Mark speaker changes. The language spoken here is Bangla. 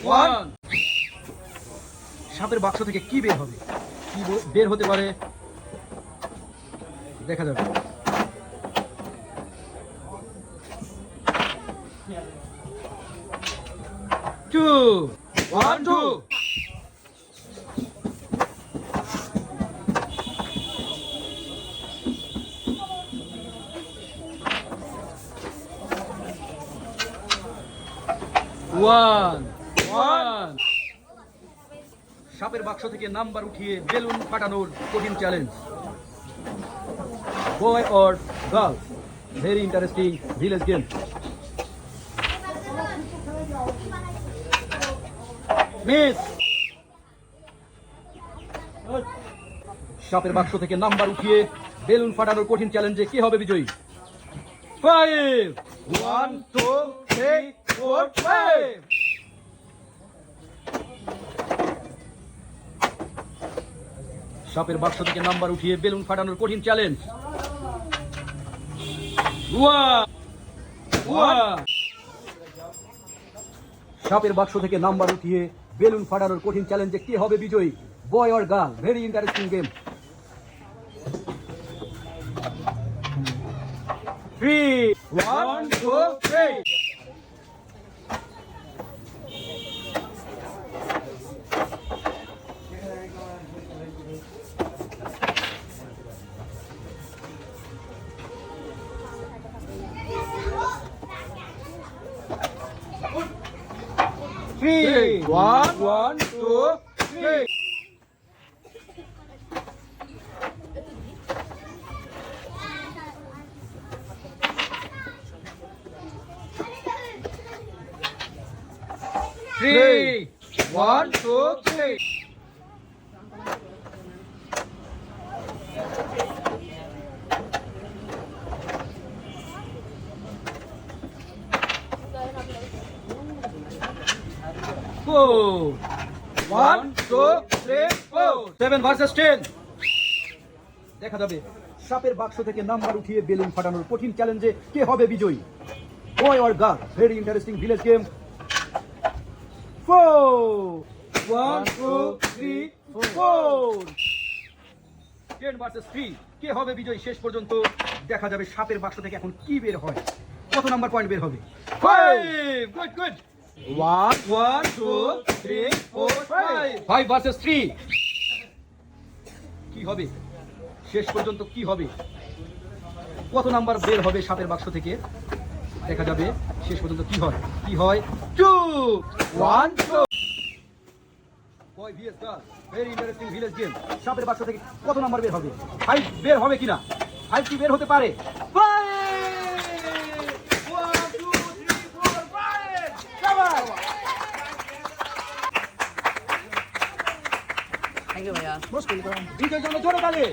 Speaker 1: ওয়ান। সাপের বাক্স থেকে কি বের হবে, কি বের হতে পারে দেখা যাবে। টু। ওয়ান। সাপের বাক্স থেকে নাম্বার উঠিয়ে বেলুন ফাটানোর কঠিন challenge. Boy or girl, very interesting village game. Miss. সাপের বাক্স থেকে নাম্বার উঠিয়ে বেলুন ফাটানোর কঠিন চ্যালেঞ্জে কে হবে বিজয়ী? 5 1 2 3 4 5। সাপের বাক্স থেকে নাম্বার উঠিয়ে বেলুন ফাটানোর কঠিন চ্যালেঞ্জ। সাপের বাক্স থেকে নাম্বার উঠিয়ে বেলুন ফাটানোর কঠিন চ্যালেঞ্জে কে হবে বিজয়ী? বয় or girl, very interesting game. 3 1 2 3। Three, one, two, three. Three, one, two, three. Four. 1 2 3 4। 7 versus 10। দেখা যাবে সাপের বাক্স থেকে নাম্বার উঠিয়ে বেলুন ফাটানোর কঠিন চ্যালেঞ্জে কে হবে বিজয়ী? বয় or girl, very interesting village game. 4 1 2 3 4। 10 versus 3। কে হবে বিজয়ী শেষ পর্যন্ত দেখা যাবে সাপের বাক্স থেকে এখন কি বের হয়, কত নাম্বার পয়েন্ট বের হবে? 5। Good good. 1 1 2 3 4 5। 5 versus 3। কি হবে শেষ পর্যন্ত, কি হবে, কত নাম্বার বের হবে সাপের বাক্স থেকে দেখা যাবে শেষ পর্যন্ত কি হয়। 2 1 2। Boy vs girl, very interesting village game. সাপের বাক্স থেকে কত নাম্বার বের হবে? 5 বের হবে কিনা? 5 কি বের হতে পারে? 5 1 2 3 4 5।
Speaker 2: থ্যাংক ইউ ভাইয়া।
Speaker 1: বিজয়ের জন্য জোরে তালি।